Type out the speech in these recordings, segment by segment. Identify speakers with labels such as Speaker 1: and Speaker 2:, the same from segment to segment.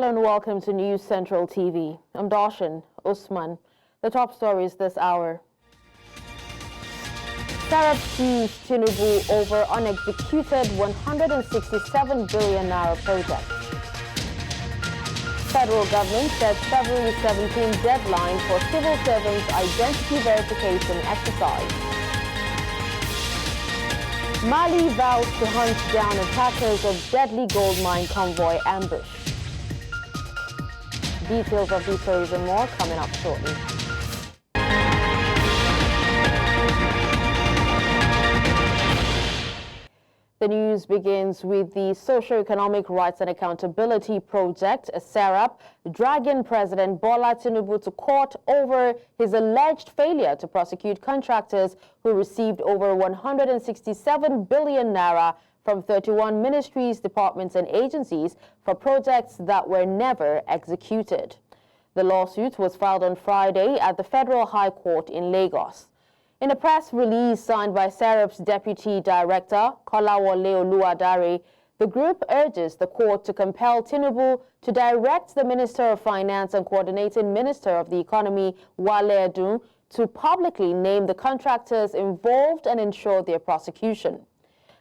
Speaker 1: Hello and welcome to News Central TV. I'm Darshan Usman. The top stories this hour. Sarab sues Tinubu over unexecuted 167 billion naira project. Federal government sets February 17 deadline for civil servants identity verification exercise. Mali vows to hunt down attackers of deadly gold mine convoy ambush. Details of these stories and more coming up shortly. The news begins with the Socio-Economic Rights and Accountability Project, SERAP, dragging President Bola Tinubu to court over his alleged failure to prosecute contractors who received over 167 billion naira from 31 ministries, departments and agencies for projects that were never executed. The lawsuit was filed on Friday at the Federal High Court in Lagos. In a press release signed by SERAP's Deputy Director, Kolawole Oluwadare, the group urges the court to compel Tinubu to direct the Minister of Finance and Coordinating Minister of the Economy, Wale Edun, to publicly name the contractors involved and ensure their prosecution.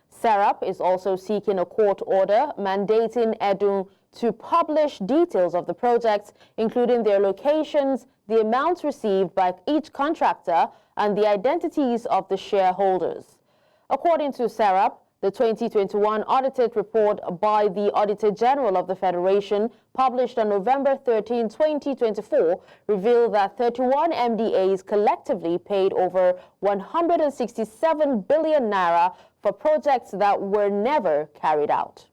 Speaker 1: SERAP is also seeking a court order mandating Edun to publish details of the projects, including their locations, the amounts received by each contractor, and the identities of the shareholders. According to SERAP, the 2021 audited report by the Auditor General of the Federation, published on November 13, 2024, revealed that 31 MDAs collectively paid over 167 billion naira for projects that were never carried out.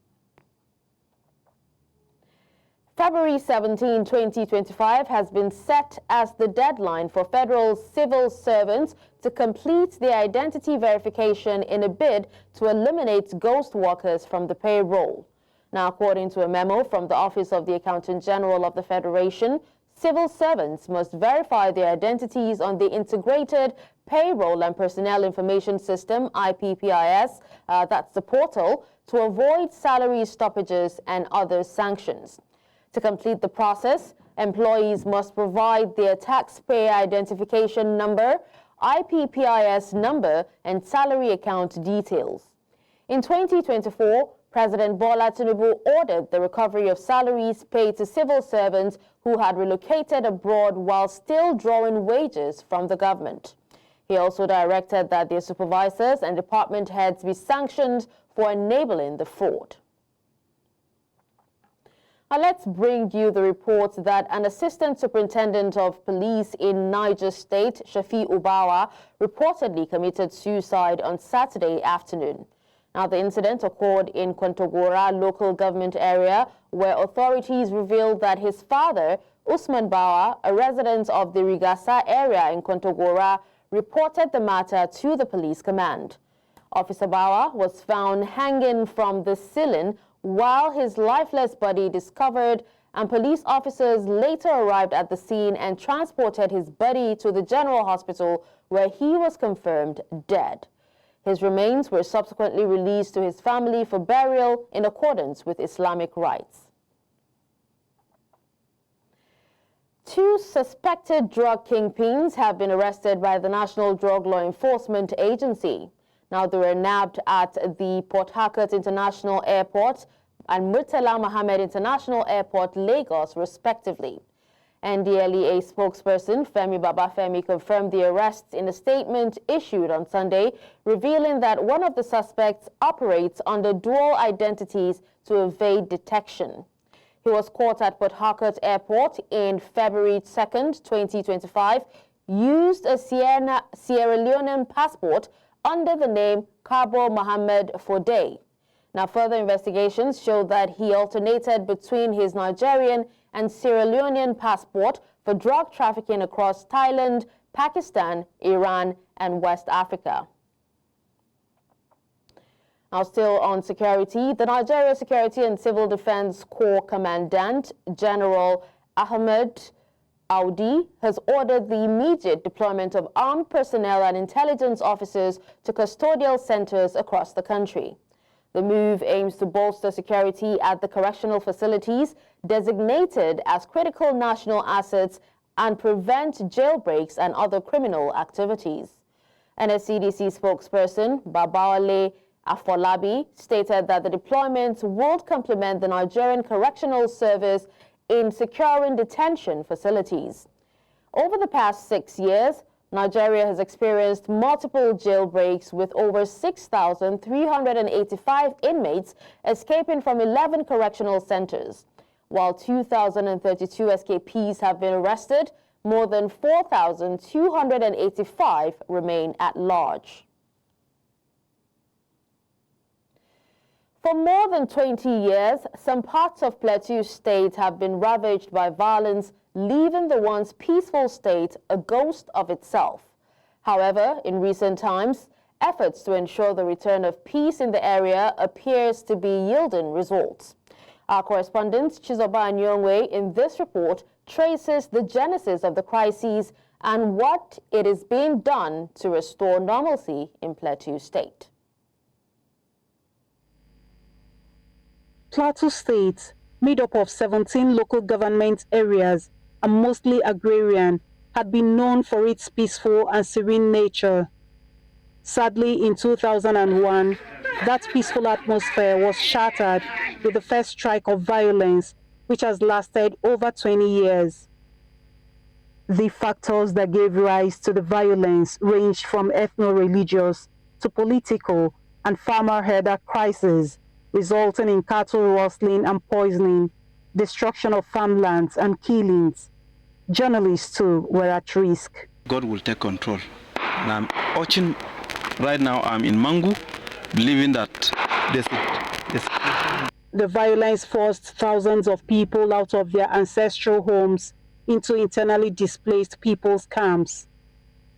Speaker 1: February 17, 2025 has been set as the deadline for federal civil servants to complete their identity verification in a bid to eliminate ghost workers from the payroll. Now, according to a memo from the Office of the Accountant General of the Federation, civil servants must verify their identities on the Integrated Payroll and Personnel Information System, IPPIS, that's the portal, to avoid salary stoppages and other sanctions. To complete the process, employees must provide their taxpayer identification number, IPPIS number, and salary account details. In 2024, President Bola Tinubu ordered the recovery of salaries paid to civil servants who had relocated abroad while still drawing wages from the government. He also directed that their supervisors and department heads be sanctioned for enabling the fraud. Now let's bring you the report that an Assistant Superintendent of Police in Niger State, Shafi'u Bawa, reportedly committed suicide on Saturday afternoon. Now, the incident occurred in Kontagora Local Government Area, where authorities revealed that his father, Usman Bawa, a resident of the Rigasa area in Kontagora, reported the matter to the police command. Officer Bawa was found hanging from the ceiling while his lifeless body discovered, and police officers later arrived at the scene and transported his body to the general hospital, where he was confirmed dead. His remains were subsequently released to his family for burial in accordance with Islamic rites. Two suspected drug kingpins have been arrested by the National Drug Law Enforcement Agency. Now, they were nabbed at the Port Harcourt International Airport and Murtala Mohammed International Airport, Lagos, respectively. NDLEA spokesperson Femi Babafemi confirmed the arrests in a statement issued on Sunday, revealing that one of the suspects operates under dual identities to evade detection. He was caught at Port Harcourt Airport in February 2nd, 2025, used a Sierra Leonean passport under the name Cabo Mohammed Fode. Now, further investigations show that he alternated between his Nigerian and Sierra Leonean passport for drug trafficking across Thailand, Pakistan, Iran, and West Africa. Now, still on security, the Nigeria Security and Civil Defense Corps Commandant, General Ahmed Audi, has ordered the immediate deployment of armed personnel and intelligence officers to custodial centers across the country. The move aims to bolster security at the correctional facilities designated as critical national assets and prevent jailbreaks and other criminal activities. NSCDC spokesperson Babawale Afolabi stated that the deployment would complement the Nigerian Correctional Service in securing detention facilities. Over the past 6 years, Nigeria has experienced multiple jailbreaks with over 6,385 inmates escaping from 11 correctional centers. While 2,032 escapees have been arrested, more than 4,285 remain at large. For more than 20 years, some parts of Plateau State have been ravaged by violence, leaving the once peaceful state a ghost of itself. However, in recent times, efforts to ensure the return of peace in the area appears to be yielding results. Our correspondent Chizoba Nyongwe in this report traces the genesis of the crises and what it is being done to restore normalcy in Plateau State.
Speaker 2: Plateau State, made up of 17 local government areas and mostly agrarian, had been known for its peaceful and serene nature. Sadly, in 2001, that peaceful atmosphere was shattered with the first strike of violence, which has lasted over 20 years. The factors that gave rise to the violence ranged from ethno-religious to political and farmer-herder crises, resulting in cattle rustling and poisoning, destruction of farmlands and killings. Journalists too were at risk.
Speaker 3: God will take control. And I'm watching right now, I'm in Mangu, believing that
Speaker 2: the violence forced thousands of people out of their ancestral homes into internally displaced people's camps.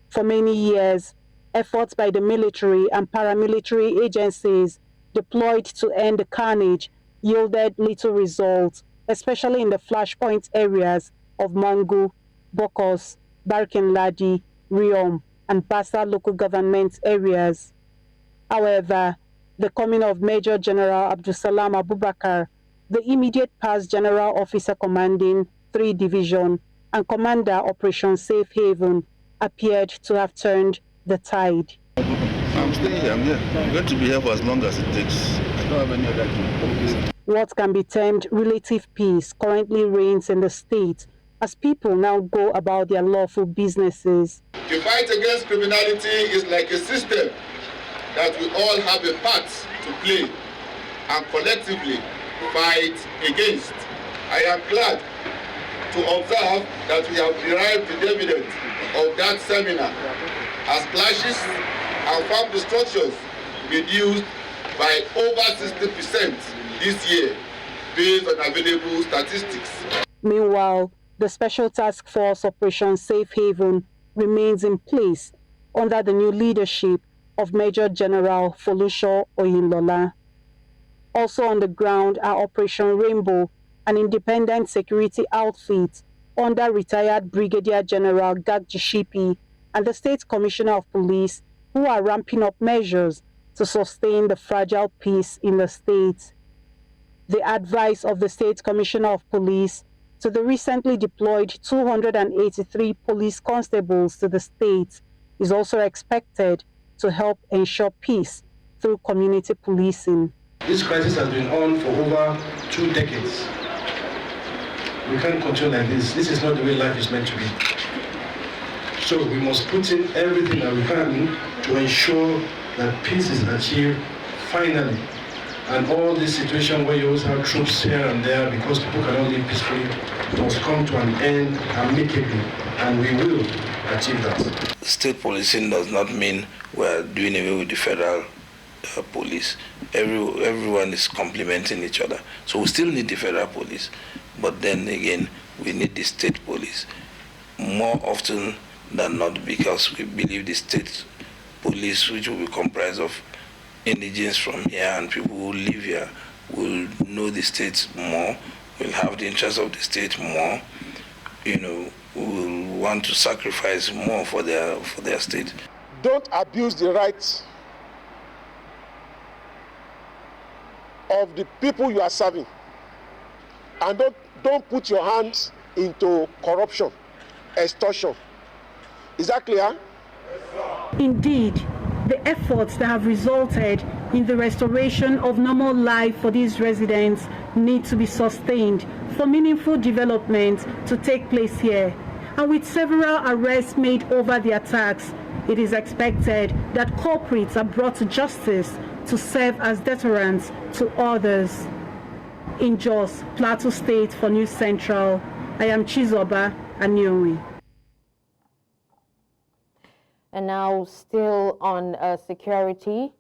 Speaker 2: For many years, efforts by the military and paramilitary agencies deployed to end the carnage yielded little results, especially in the flashpoint areas of Mangu, Bokos, Barkinladi, Riom, and Bassa local government areas. However, the coming of Major General Abdusalam Abubakar, the immediate past General Officer commanding 3 Division and Commander Operation Safe Haven, appeared to have turned the tide.
Speaker 4: I'm staying here, I'm here. I'm going to be here for as long as it takes. I don't have any other thing.
Speaker 2: What can be termed relative peace currently reigns in the state as people now go about their lawful businesses.
Speaker 4: The fight against criminality is like a system that we all have a part to play and collectively fight against. I am glad to observe that we have derived the dividend of that seminar as clashes and farm destructions reduced by over 60% this year based on available statistics.
Speaker 2: Meanwhile, the Special Task Force Operation Safe Haven remains in place under the new leadership of Major General Folusho Oyinlola. Also on the ground are Operation Rainbow, an independent security outfit under retired Brigadier General Gagjishipi and the State Commissioner of Police, who are ramping up measures to sustain the fragile peace in the state. The advice of the State Commissioner of Police to the recently deployed 283 police constables to the state is also expected to help ensure peace through community policing.
Speaker 5: This crisis has been on for over 2 decades. We can't continue like this. This is not the way life is meant to be. So we must put in everything that we can to ensure that peace is achieved finally. And all this situation where you always have troops here and there because people cannot live peacefully must come to an end amicably, and we will achieve that.
Speaker 6: State policing does not mean we're doing away with the federal police. Everyone is complementing each other. So we still need the federal police, but then again, we need the state police more often than not, because we believe the state police, which will be comprised of indigents from here and people who live here, will know the state more, will have the interest of the state more, will want to sacrifice more for their state.
Speaker 7: Don't abuse the rights of the people you are serving. And don't put your hands into corruption, extortion. Is that clear?
Speaker 2: Indeed, the efforts that have resulted in the restoration of normal life for these residents need to be sustained for meaningful development to take place here. And with several arrests made over the attacks, it is expected that culprits are brought to justice to serve as deterrents to others. In Jos, Plateau State for News Central, I am Chizoba Anyomi.
Speaker 1: And now, still on security,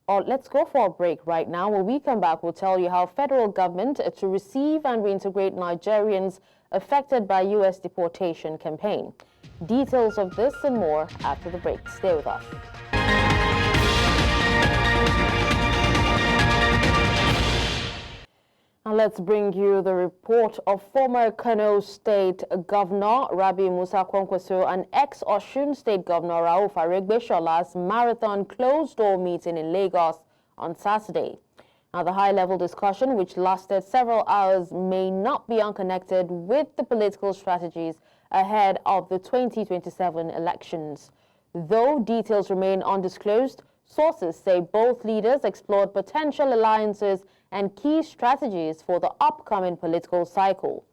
Speaker 1: let's go for a break right now. When we come back, we'll tell you how federal government to receive and reintegrate Nigerians affected by U.S. deportation campaign. Details of this and more after the break. Stay with us. Now let's bring you the report of former Kano State Governor Rabi Musa Kwankwaso and ex-Osun State Governor Rauf Aregbesol's marathon closed-door meeting in Lagos on Saturday. Now, the high-level discussion, which lasted several hours, may not be unconnected with the political strategies ahead of the 2027 elections. Though details remain undisclosed, sources say both leaders explored potential alliances and key strategies for the upcoming political cycle.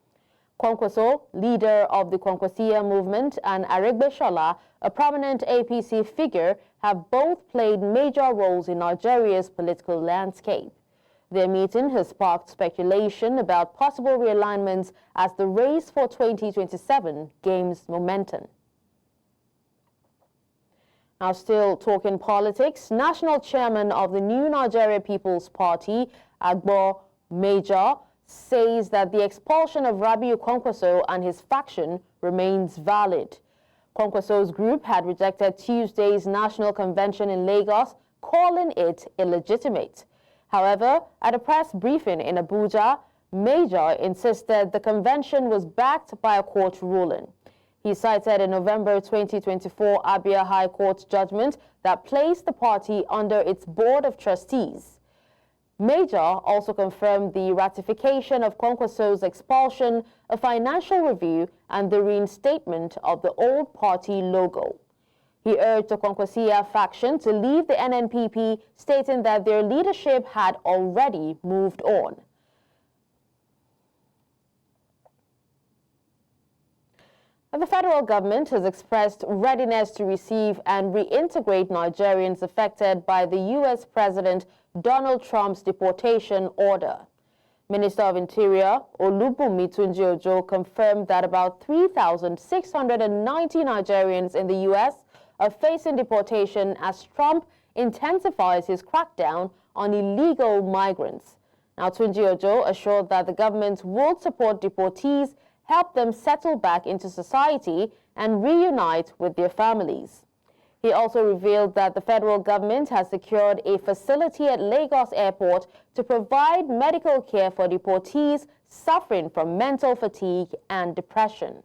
Speaker 1: Kwankwaso, leader of the Kwankwasiya movement, and Aregbesola, a prominent APC figure, have both played major roles in Nigeria's political landscape. Their meeting has sparked speculation about possible realignments as the race for 2027 gains momentum. Now, still talking politics, National Chairman of the New Nigeria People's Party, Agbo Major, says that the expulsion of Rabiu Kwankwaso and his faction remains valid. Kwankwaso's group had rejected Tuesday's national convention in Lagos, calling it illegitimate. However, at a press briefing in Abuja, Major insisted the convention was backed by a court ruling. He cited a November 2024 Abia High Court judgment that placed the party under its board of trustees. Major also confirmed the ratification of Kwankwaso's expulsion, a financial review, and the reinstatement of the old party logo. He urged the Kwankwasiya faction to leave the NNPP, stating that their leadership had already moved on. The federal government has expressed readiness to receive and reintegrate Nigerians affected by the U.S. President Donald Trump's deportation order. Minister of Interior Olubunmi Tunji-Ojo confirmed that about 3,690 Nigerians in the U.S. are facing deportation as Trump intensifies his crackdown on illegal migrants. Now, Tunji-Ojo assured that the government will support deportees, help them settle back into society, and reunite with their families. He also revealed that the federal government has secured a facility at Lagos Airport to provide medical care for deportees suffering from mental fatigue and depression.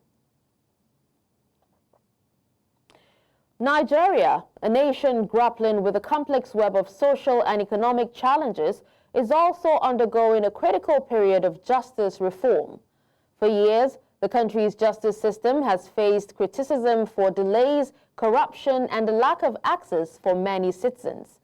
Speaker 1: Nigeria, a nation grappling with a complex web of social and economic challenges, is also undergoing a critical period of justice reform. For years, the country's justice system has faced criticism for delays, corruption, and a lack of access for many citizens.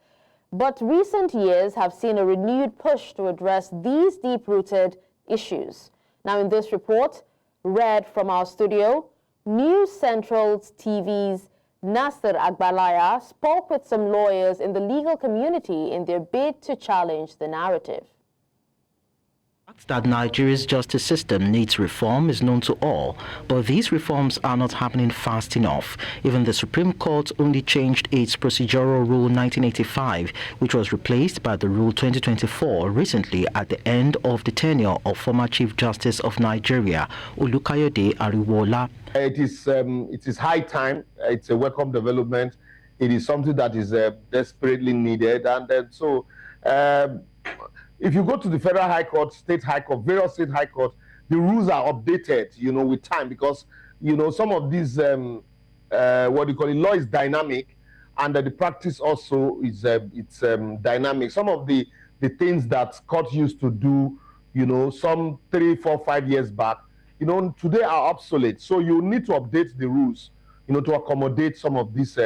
Speaker 1: But recent years have seen a renewed push to address these deep-rooted issues. Now, in this report, read from our studio, News Central's TV's Nasser Agbalaya spoke with some lawyers in the legal community in their bid to challenge the narrative.
Speaker 8: That Nigeria's justice system needs reform is known to all, but these reforms are not happening fast enough. Even the Supreme Court only changed its procedural rule 1985, which was replaced by the rule 2024 recently at the end of the tenure of former Chief Justice of Nigeria, Olukayode Ariwola.
Speaker 9: It is high time. It's a welcome development. It is something that is desperately needed, and so. If you go to the Federal High Court, State High Court, various State High Courts, the rules are updated, with time, because, some of these, law is dynamic, and the practice also is dynamic. Some of the the things that court used to do, some 3, 4, 5 years back, today are obsolete. So you need to update the rules, to accommodate some of this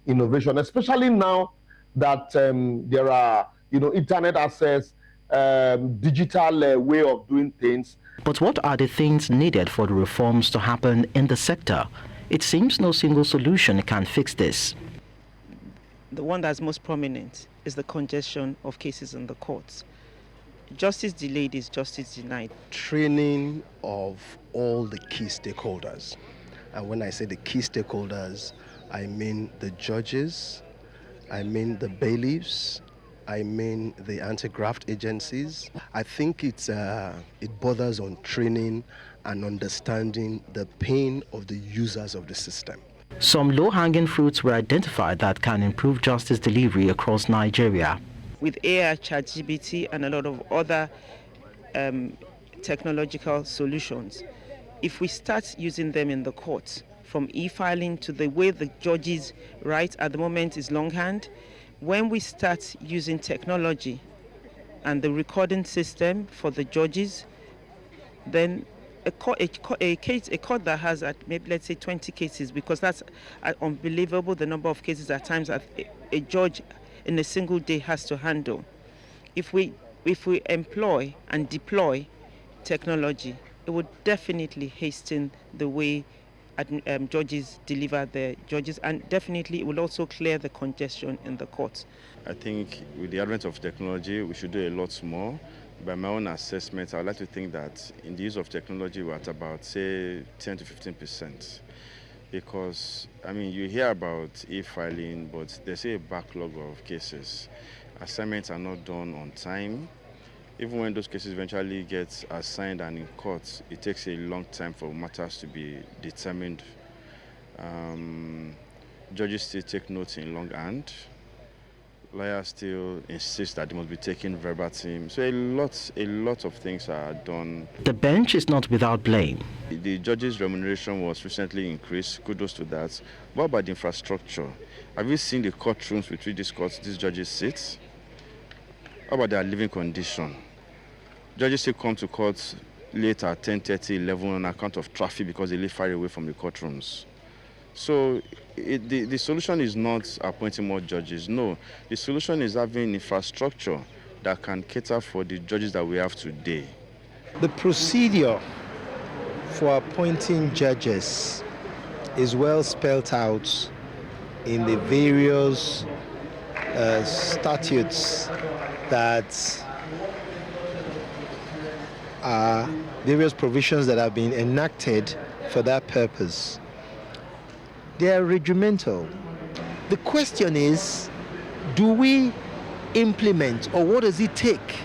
Speaker 9: innovation, especially now that there are, internet access, digital way of doing things.
Speaker 8: But what are the things needed for the reforms to happen in the sector? It seems no single solution can fix this.
Speaker 10: The one that's most prominent is the congestion of cases in the courts. Justice delayed is justice denied.
Speaker 11: Training of all the key stakeholders. And when I say the key stakeholders, I mean the judges, I mean the bailiffs, I mean the anti-graft agencies. I think it borders on training and understanding the pain of the users of the system.
Speaker 8: Some low-hanging fruits were identified that can improve justice delivery across Nigeria.
Speaker 10: With AI, ChatGPT, and a lot of other technological solutions, if we start using them in the courts, from e-filing to the way the judges write at the moment is longhand, when we start using technology and the recording system for the judges, then a court that has maybe, let's say, 20 cases, because that's unbelievable the number of cases at times that a judge in a single day has to handle. If we employ and deploy technology, it would definitely hasten the way judges deliver their judges, and definitely it will also clear the congestion in the courts.
Speaker 3: I think with the advent of technology, we should do a lot more. By my own assessment, I would like to think that in the use of technology, we're at about, say, 10 to 15%. Because, you hear about e-filing, but there's a backlog of cases. Assignments are not done on time. Even when those cases eventually get assigned and in court, it takes a long time for matters to be determined. Judges still take notes in longhand. Lawyers still insist that they must be taken verbatim. So a lot of things are done.
Speaker 8: The bench is not without blame.
Speaker 3: The judges' remuneration was recently increased. Kudos to that. What about the infrastructure? Have you seen the courtrooms with which these judges sit? How about their living condition? Judges still come to court late at 10:30, 11 on account of traffic because they live far away from the courtrooms. So the solution is not appointing more judges. No, the solution is having infrastructure that can cater for the judges that we have today.
Speaker 12: The procedure for appointing judges is well spelled out in the various statutes that are various provisions that have been enacted for that purpose. They are regimental. The question is, do we implement, or what does it take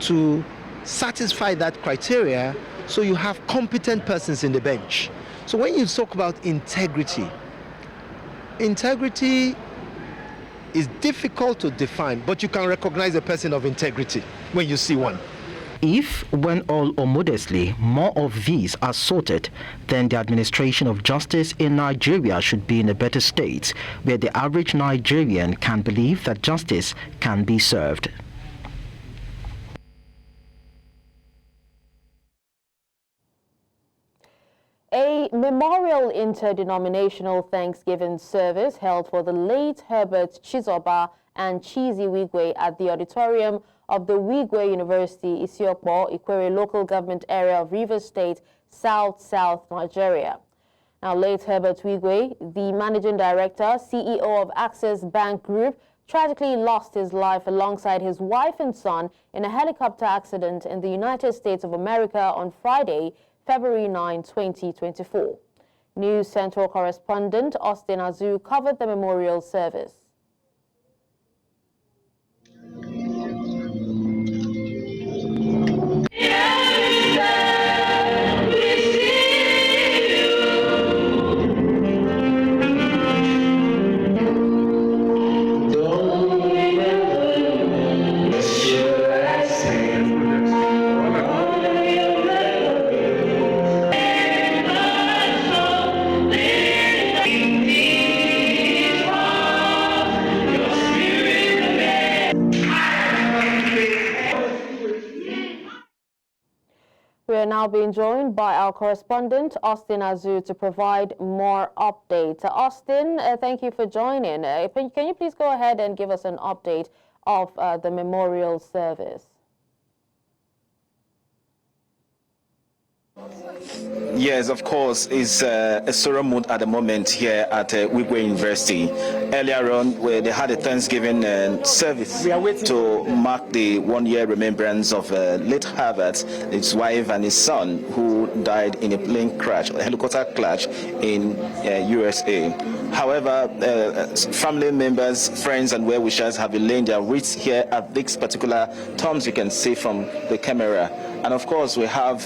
Speaker 12: to satisfy that criteria so you have competent persons in the bench? So when you talk about integrity is difficult to define, but you can recognize a person of integrity when you see one.
Speaker 8: If, when all or modestly, more of these are sorted, then the administration of justice in Nigeria should be in a better state, where the average Nigerian can believe that justice can be served.
Speaker 1: A memorial interdenominational Thanksgiving service held for the late Herbert Chizoba and Chizi Wigwe at the auditorium of the Wigwe University, Isiokpo, Kontagora Local Government Area of Rivers State, South Nigeria. Now, late Herbert Wigwe, the Managing Director, CEO of Access Bank Group, tragically lost his life alongside his wife and son in a helicopter accident in the United States of America on Friday, February 9, 2024. News Central correspondent Austin Azu covered the memorial service. we're now being joined by our correspondent, Austin Azu, to provide more updates. Austin, thank you for joining. Can you please go ahead and give us an update of the memorial service?
Speaker 13: Yes, of course. It's a sorrow mood at the moment here at Wigwe University. Earlier on, where they had a Thanksgiving service to mark the one-year remembrance of late Herbert, his wife and his son, who died in a plane crash, a helicopter crash in USA. However, family members, friends, and well-wishers have been laying their wreaths here at this particular tombs you can see from the camera. And of course, we have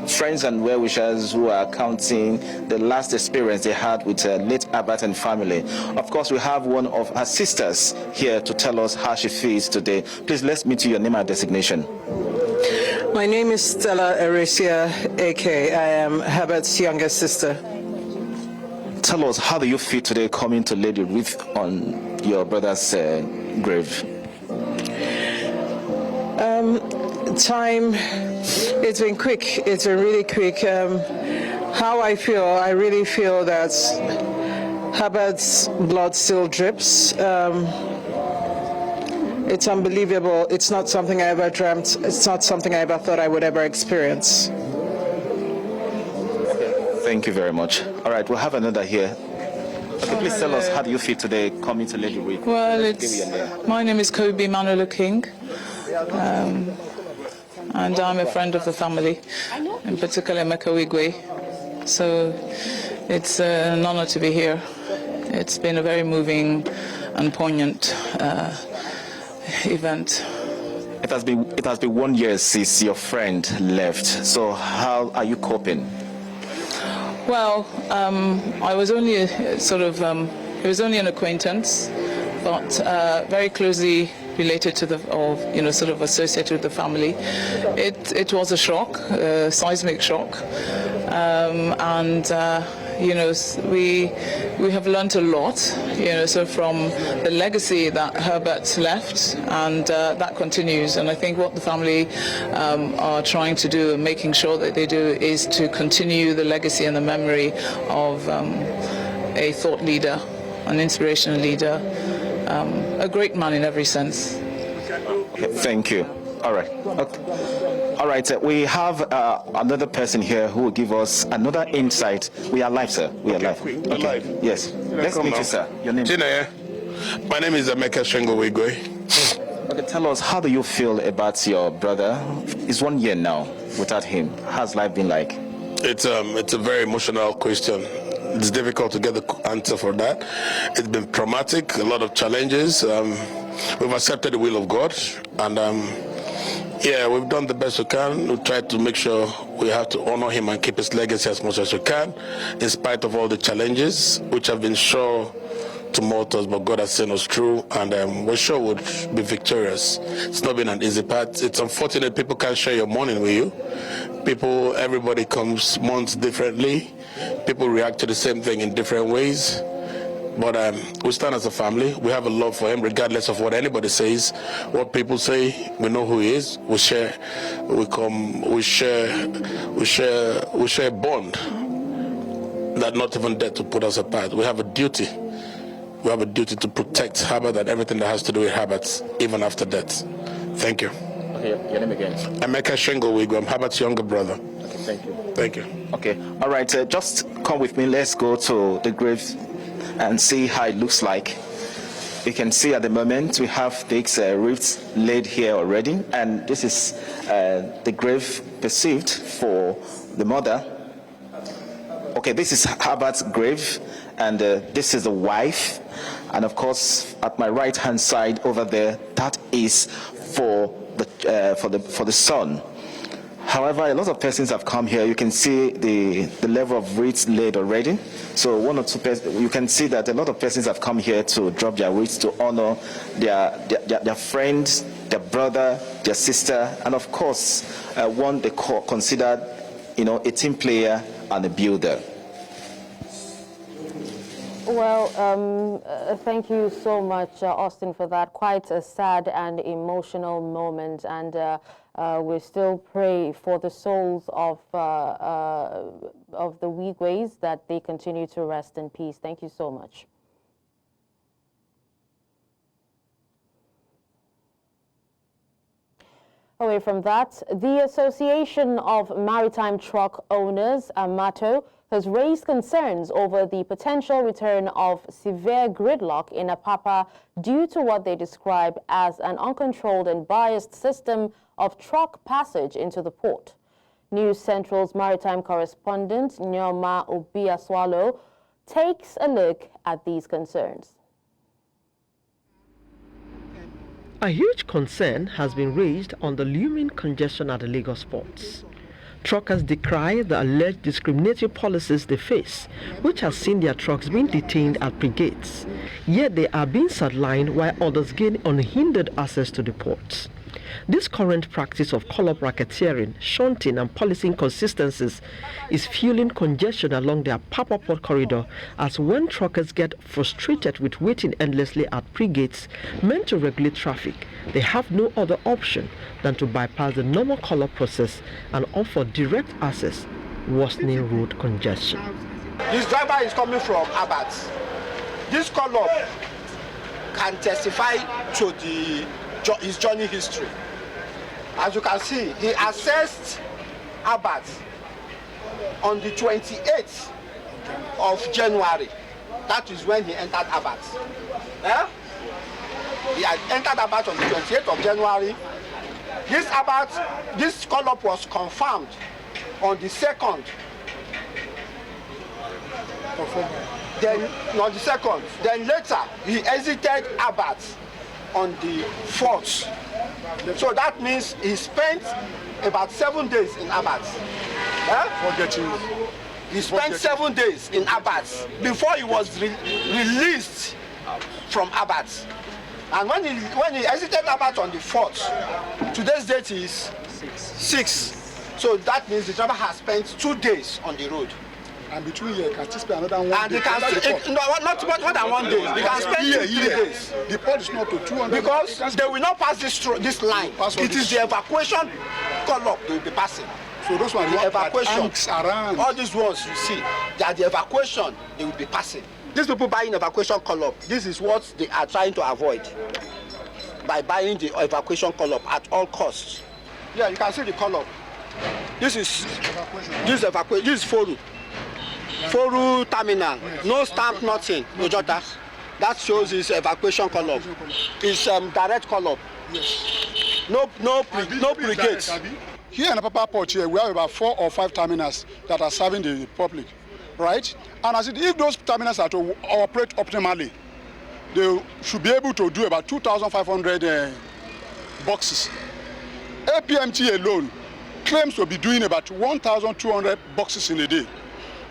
Speaker 13: friends and well-wishers who are counting the last experience they had with late Herbert and family. Of course, we have one of her sisters here to tell us how she feels today. Please, let's meet you, your name and designation.
Speaker 14: My name is Stella Eresia A.K. I am Herbert's younger sister.
Speaker 13: Tell us, how do you feel today coming to lay the wreath on your brother's grave?
Speaker 14: Time, it's been quick. It's been really quick. How I feel, I really feel that Herbert's blood still drips. It's unbelievable. It's not something I ever dreamt. It's not something I ever thought I would ever experience.
Speaker 13: Thank you very much. All right, we'll have another here. Okay, please tell us, how do you feel today coming to lay the wreath?
Speaker 15: Well, my name is Kobe Manolo King. And I'm a friend of the family, in particular Emeka Wigwe. So it's an honor to be here. It's been a very moving and poignant event.
Speaker 13: It has been 1 year since your friend left. So how are you coping?
Speaker 15: Well, I was only it was only an acquaintance, but very closely related to sort of associated with the family. It was a shock, a seismic shock, and we have learned a lot, so from the legacy that Herbert left, and that continues. And I think what the family are trying to do and making sure that they do is to continue the legacy and the memory of a thought leader, an inspirational leader, a great man in every sense.
Speaker 13: Okay, thank you. All right. Okay. All right. We have another person here who will give us another insight. We are live, sir. We are live. Okay.
Speaker 16: Live.
Speaker 13: Yes. Let's meet you, sir. Your name?
Speaker 16: My name is Emeka Wigwe.
Speaker 13: Okay. Tell us, how do you feel about your brother? It's 1 year now without him. How's life been like?
Speaker 16: It's a very emotional question. It's difficult to get the answer for that. It's been traumatic, a lot of challenges. We've accepted the will of God, and we've done the best we can. We tried to make sure we have to honor him and keep his legacy as much as we can, in spite of all the challenges, which have been sure to mortals, but God has seen us through, and we're sure we'll be victorious. It's not been an easy path. It's unfortunate people can't share your morning with you. Everybody comes months differently. People react to the same thing in different ways. But we stand as a family. We have a love for him, regardless of what anybody says, what people say. We know who he is. We share. We share a bond that not even death to put us apart. We have a duty. We have a duty to protect Herbert and everything that has to do with Herbert, even after death. Thank you.
Speaker 13: Okay, your name again?
Speaker 16: Emeka Wigwe. I'm Herbert's younger brother.
Speaker 13: Okay, thank you.
Speaker 16: Thank you.
Speaker 13: Okay. All right. Just come with me. Let's go to the grave and see how it looks like. You can see at the moment we have these wreaths laid here already, and this is the grave perceived for the mother. Okay, this is Herbert's grave, and this is the wife, and of course at my right hand side over there, that is for the son. However, a lot of persons have come here. You can see the level of wreaths laid already. So one or two persons, you can see that a lot of persons have come here to drop their wreaths to honor their friends, their brother, their sister, and of course, one they considered, a team player and a builder.
Speaker 1: Well, thank you so much, Austin, for that. Quite a sad and emotional moment, and we still pray for the souls of the Wigways, that they continue to rest in peace. Thank you so much. Away from that, the Association of Maritime Truck Owners, AMATO, has raised concerns over the potential return of severe gridlock in Apapa due to what they describe as an uncontrolled and biased system of truck passage into the port. News Central's maritime correspondent, Nyoma Obiaswalo, takes a look at these concerns.
Speaker 17: A huge concern has been raised on the looming congestion at the Lagos ports. Truckers decry the alleged discriminatory policies they face, which has seen their trucks being detained at pre-gates. Yet they are being sidelined while others gain unhindered access to the ports. This current practice of call-up racketeering, shunting and policy inconsistencies is fueling congestion along the Apapa Port corridor, as when truckers get frustrated with waiting endlessly at pre-gates meant to regulate traffic, they have no other option than to bypass the normal call-up process and opt for direct access, worsening road congestion.
Speaker 18: This driver is coming from Abat. This call-up can testify to his journey history. As you can see, he accessed Abat on the 28th of January. That is when he entered Abat. He had entered Abat on the 28th of January. This call-up was confirmed on the 2nd. Then on the 2nd. Then later, he exited Abat on the 4th. So that means he spent about 7 days in Abat. He spent 7 days in Abat before he was released from Abat. And when he exited Abat on the 4th, today's date is 6. So that means the driver has spent 2 days on the road. And between here, he can still spend another 1 day. And he can not more than 1 day. He can spend 3 days. The port is not to 200. Because they will not pass this line. It is the evacuation call-up they will be passing. So those ones, the evacuation around. All these ones you see, they are the evacuation they will be passing. These people buying evacuation call-up, this is what they are trying to avoid by buying the evacuation call-up at all costs. Yeah, you can see the call-up. This is Foru. Foru terminal, no stamp, nothing, no jota. That shows his evacuation call-up. It's direct call-up. Yes. No pre-gates. Here in Apapa Port, here we have about 4 or 5 terminals that are serving the public, right? And I said, if those terminals are to operate optimally, they should be able to do about 2,500 boxes. APMT alone claims to be doing about 1,200 boxes in a day.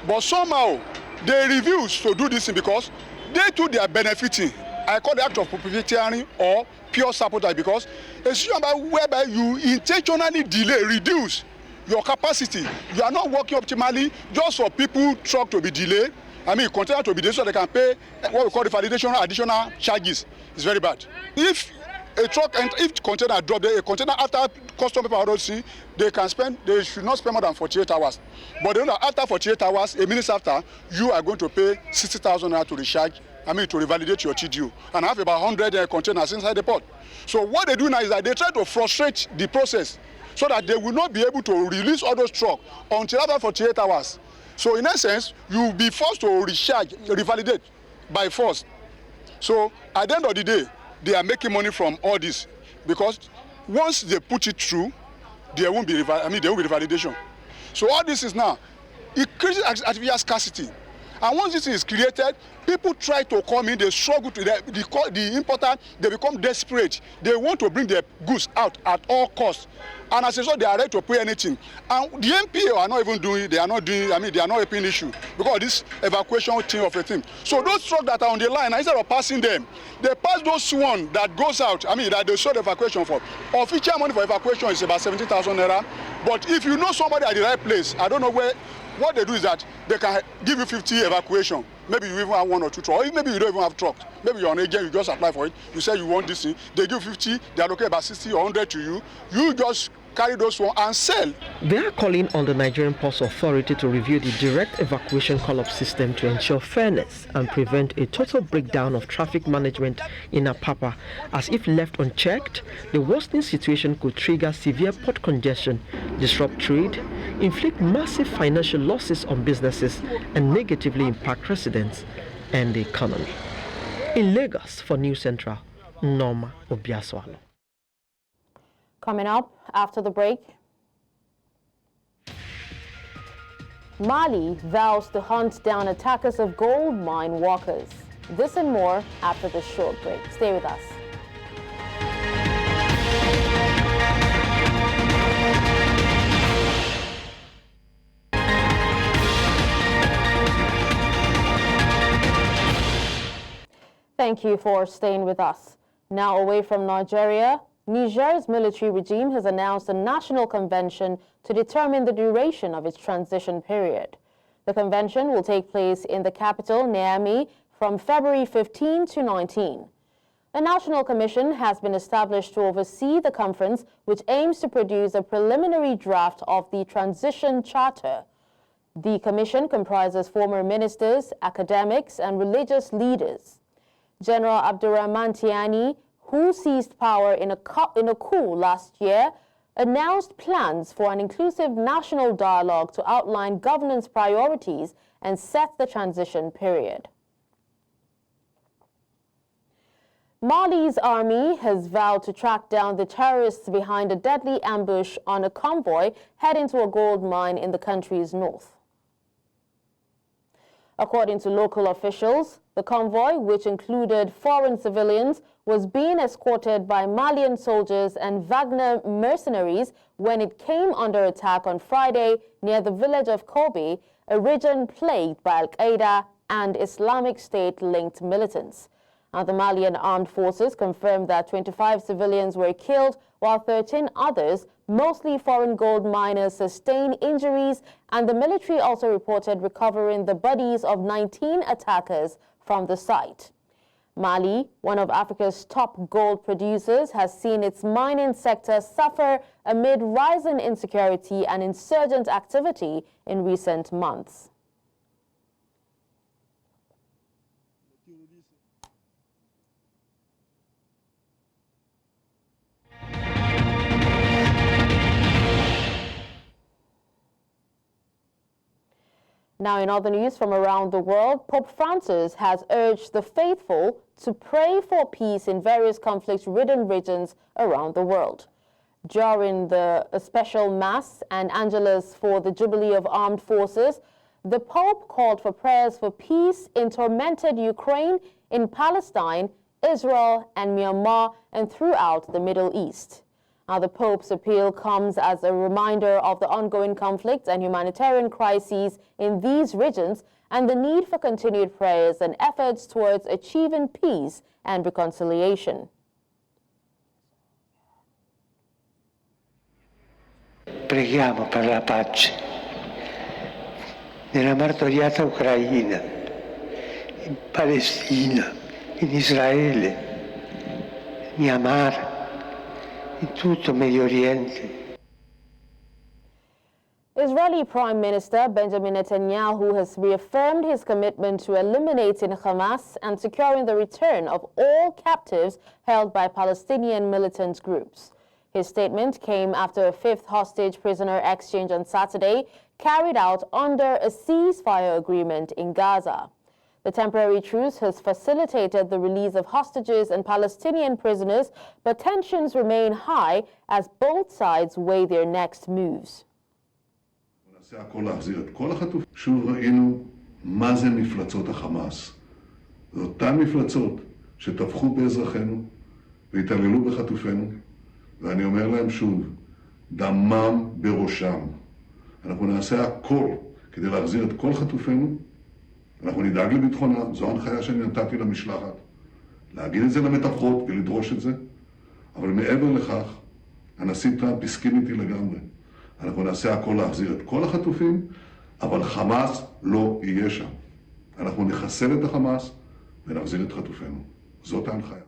Speaker 18: But somehow, they refuse to do this because they too they are benefiting. I call the act of proprietary or pure sabotage, because a situation whereby you intentionally delay, reduce your capacity. You are not working optimally just for people truck to be delayed. I mean, container to be delayed so they can pay what we call the validation additional charges. It's very bad. If a truck and if container drop there, a container after custom paper ROC, they should not spend more than 48 hours. But they know that after 48 hours, a minute after, you are going to pay 60,000 naira to recharge. I mean, to revalidate your TDU, and have about 100 containers inside the port. So what they do now is that they try to frustrate the process so that they will not be able to release all those trucks until after 48 hours. So in essence, you will be forced to recharge, revalidate by force. So at the end of the day, they are making money from all this, because once they put it through, there won't be revalidation. So all this is now, it creates artificial scarcity. And once this is created, people try to come in, they struggle to the importer, they become desperate. They want to bring their goods out at all costs. And as a result, they are ready to pay anything. And the MPA are not even doing, they are not helping the issue because of this evacuation thing of a thing. So those trucks that are on the line, instead of passing them, they pass those one that goes out, that they sold evacuation for. Official money for evacuation is about 70,000 naira. But if you know somebody at the right place, I don't know where, what they do is that they can give you 50 evacuation.
Speaker 19: maybe you even have 1 or 2 trucks, or maybe you don't even have trucks. Maybe you're an agent, you just apply for it. You say you want this thing, they give 50, they allocate about 60 or 100 to you. You just carry those one and sell.
Speaker 17: They are calling on the Nigerian Ports Authority to review the direct evacuation call-up system to ensure fairness and prevent a total breakdown of traffic management in Apapa, as if left unchecked, the worsening situation could trigger severe port congestion, disrupt trade, inflict massive financial losses on businesses, and negatively impact residents and the economy. In Lagos, for News Central, Norma Obiaswalo.
Speaker 1: Coming up after the break, Mali vows to hunt down attackers of gold mine workers. This and more after this short break. Stay with us. Thank you for staying with us. Now away from Nigeria, Niger's military regime has announced a national convention to determine the duration of its transition period. The convention will take place in the capital, Niamey, from February 15 to 19. A national commission has been established to oversee the conference, which aims to produce a preliminary draft of the transition charter. The commission comprises former ministers, academics, and religious leaders. General Abdurrahman Tiani, who seized power in a coup last year, announced plans for an inclusive national dialogue to outline governance priorities and set the transition period. Mali's army has vowed to track down the terrorists behind a deadly ambush on a convoy heading to a gold mine in the country's north. According to local officials, the convoy, which included foreign civilians, was being escorted by Malian soldiers and Wagner mercenaries when it came under attack on Friday near the village of Kobe, a region plagued by Al-Qaeda and Islamic State-linked militants. Now, the Malian armed forces confirmed that 25 civilians were killed, while 13 others, mostly foreign gold miners, sustained injuries, and the military also reported recovering the bodies of 19 attackers from the site. Mali, one of Africa's top gold producers, has seen its mining sector suffer amid rising insecurity and insurgent activity in recent months. Now, in other news from around the world, Pope Francis has urged the faithful to pray for peace in various conflict-ridden regions around the world. During the special Mass and Angelus for the Jubilee of Armed Forces, the Pope called for prayers for peace in tormented Ukraine, in Palestine, Israel, and Myanmar, and throughout the Middle East. Now, the Pope's appeal comes as a reminder of the ongoing conflict and humanitarian crises in these regions and the need for continued prayers and efforts towards achieving peace and reconciliation.
Speaker 20: Preghiamo per la pace nella martoriata Ucraina, in Palestina, in Israele, Myanmar, in tutto Medio Oriente.
Speaker 1: Israeli Prime Minister Benjamin Netanyahu has reaffirmed his commitment to eliminating Hamas and securing the return of all captives held by Palestinian militant groups. His statement came after a fifth hostage prisoner exchange on Saturday, carried out under a ceasefire agreement in Gaza. The temporary truce has facilitated the release of hostages and Palestinian prisoners, but tensions remain high as both sides weigh their next moves.
Speaker 21: שוב ראינו מה זה מפלצות החמאס. זה אותן מפלצות שטבחו באזרחינו והתעללו בחטופינו, ואני אומר להם שוב, דמם בראשם. אנחנו נעשה הכל כדי להחזיר את כל חטופינו, אנחנו נדאג לביטחונם, זו ההנחיה שאני נתתי למשלחת, להגיד את זה למתווכות ולדרוש את זה, אבל מעבר לכך, הנשיא טראמפ הסכים איתי לגמרי. אנחנו נעשה הכל להחזיר את כל החטופים, אבל חמאס לא יהיה שם. אנחנו נחסל את החמאס ונחזיר את חטופינו. זאת ההנחיה.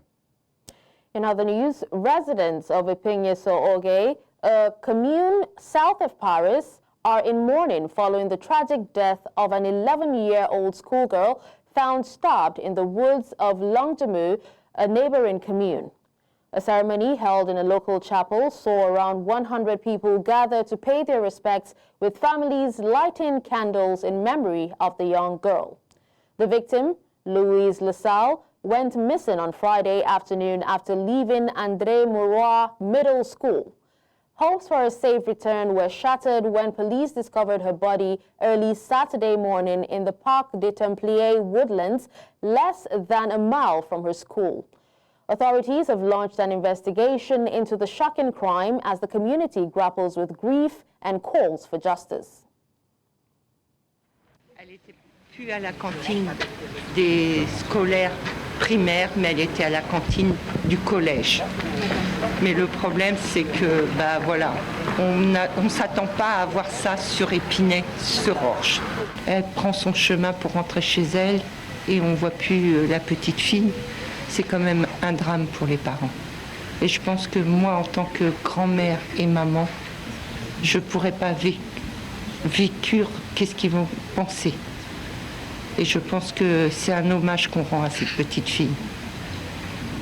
Speaker 1: In other news, residents of Ipinye-so-Oge, a commune south of Paris, are in mourning following the tragic death of an 11-year-old schoolgirl found stabbed in the woods of Longdemu, a neighboring commune. A ceremony held in a local chapel saw around 100 people gather to pay their respects, with families lighting candles in memory of the young girl. The victim, Louise LaSalle, went missing on Friday afternoon after leaving André Mauroy Middle School. Hopes for a safe return were shattered when police discovered her body early Saturday morning in the Parc des Templiers woodlands, less than a mile from her school. Authorities have launched an investigation into the shocking crime as the community grapples with grief and calls for justice.
Speaker 4: Elle était plus à la cantine des scolaires primaires, mais elle était à la cantine du collège. Mais le problème, c'est que, voilà, on ne s'attend pas à voir ça sur Épinay-sur-Orge. Elle prend son chemin pour rentrer chez elle et on ne voit plus la petite fille. C'est quand même un drame pour les parents. Et je pense que moi, en tant que grand-mère et maman, je ne pourrais pas vécu qu'est-ce qu'ils vont penser. Et je pense que c'est un hommage qu'on rend à cette petite fille.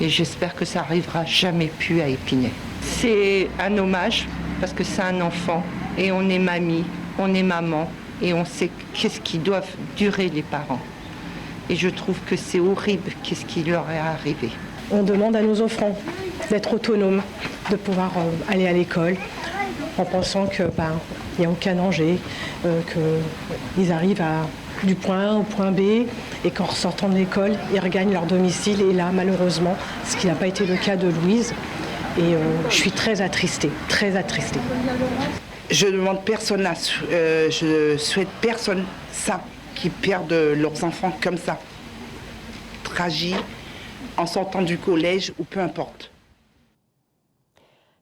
Speaker 4: Et j'espère que ça n'arrivera jamais plus à Épinay. C'est un hommage parce que c'est un enfant et on est mamie, on est maman et on sait qu'est-ce qui doivent durer les parents. Et je trouve que c'est horrible qu'est-ce qui leur est arrivé.
Speaker 22: On demande à nos enfants d'être autonomes, de pouvoir aller à l'école en pensant qu'il n'y a aucun danger, qu'ils arrivent du point A au point B et qu'en ressortant de l'école, ils regagnent leur domicile. Et là, malheureusement, ce qui n'a pas été le cas de Louise. Et je suis très attristée, très attristée.
Speaker 23: Je demande personne, je souhaite personne ça, qui perdent leurs enfants comme ça, tragiques, en sortant du collège ou peu importe.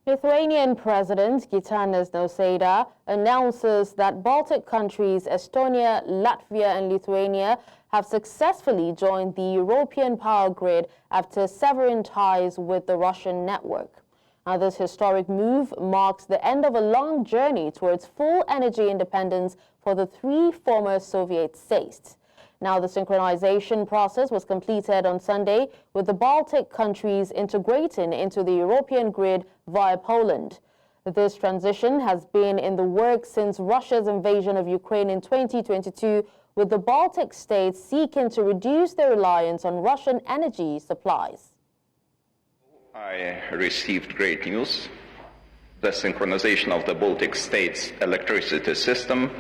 Speaker 1: Lithuanian President Gitanas Nausėda announces that Baltic countries Estonia, Latvia and Lithuania have successfully joined the European power grid after severing ties with the Russian network. Now, this historic move marks the end of a long journey towards full energy independence for the three former Soviet states. Now, the synchronization process was completed on Sunday, with the Baltic countries integrating into the European grid via Poland. This transition has been in the works since Russia's invasion of Ukraine in 2022, with the Baltic states seeking to reduce their reliance on Russian energy supplies.
Speaker 24: I received great news. The synchronization of the Baltic states' electricity system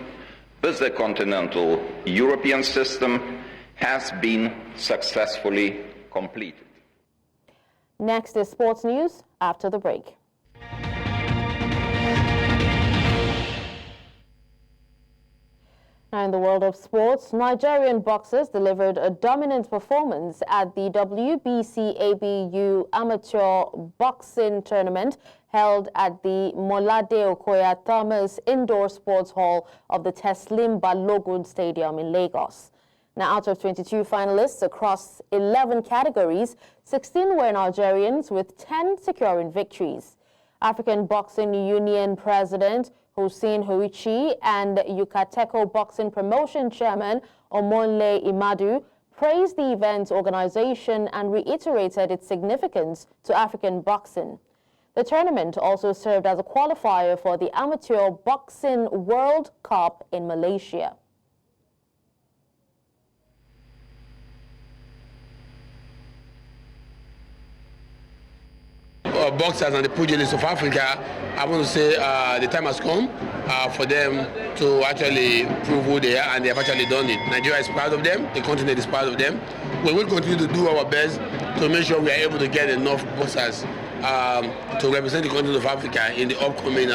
Speaker 24: with the continental European system has been successfully completed.
Speaker 1: Next is sports news after the break. Now, in the world of sports, Nigerian boxers delivered a dominant performance at the WBC ABU Amateur Boxing Tournament held at the Molade Okoya Thomas Indoor Sports Hall of the Teslim Balogun Stadium in Lagos. Now, out of 22 finalists across 11 categories, 16 were Nigerians, with 10 securing victories. African Boxing Union President Hussein Hoichi and Yukateco Boxing Promotion Chairman Omonle Imadu praised the event's organization and reiterated its significance to African boxing. The tournament also served as a qualifier for the Amateur Boxing World Cup in Malaysia.
Speaker 16: Boxers and the pugilists of Africa, I want to say the time has come for them to actually prove who they are, and they have actually done it. Nigeria is proud of them, the continent is proud of them. We will continue to do our best to make sure we are able to get enough boxers to represent the continent of Africa in the upcoming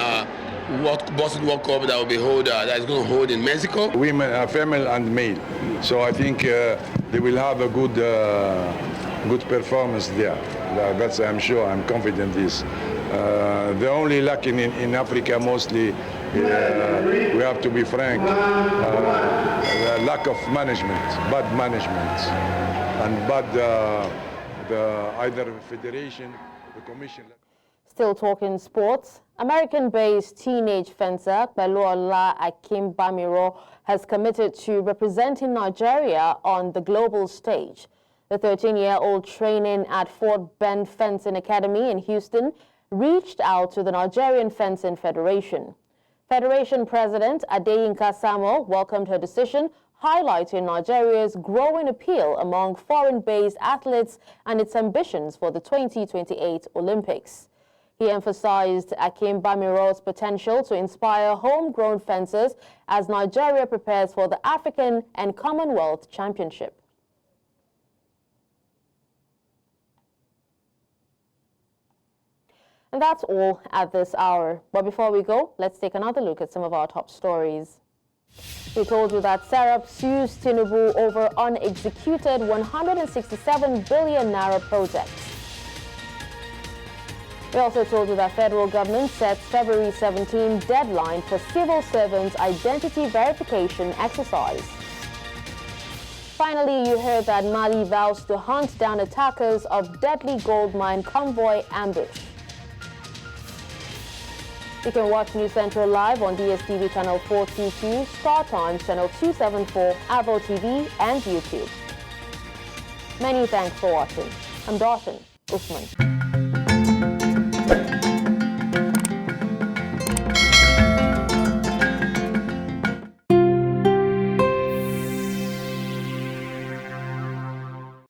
Speaker 16: Boxing World Cup that will be that is going to hold in Mexico.
Speaker 25: Women, female and male. So I think they will have a good performance there. That's, I'm sure, I'm confident this. The only lack in Africa mostly, we have to be frank, the lack of management, bad management, and bad either federation, the commission.
Speaker 1: Still talking sports, American-based teenage fencer Peluola Akimbamiro has committed to representing Nigeria on the global stage. The 13-year-old training at Fort Bend Fencing Academy in Houston reached out to the Nigerian Fencing Federation. Federation President Adeyinka Samuel welcomed her decision, highlighting Nigeria's growing appeal among foreign-based athletes and its ambitions for the 2028 Olympics. He emphasized Akimbamiro's potential to inspire homegrown fencers as Nigeria prepares for the African and Commonwealth Championship. And that's all at this hour. But before we go, let's take another look at some of our top stories. We told you that Serap sues Tinubu over unexecuted 167 billion naira projects. We also told you that federal government sets February 17 deadline for civil servants' identity verification exercise. Finally, you heard that Mali vows to hunt down attackers of deadly gold mine convoy ambush. You can watch News Central live on DSTV channel 422, Star Times channel 274, Avo TV, and YouTube. Many thanks for watching. I'm Dawson Usman.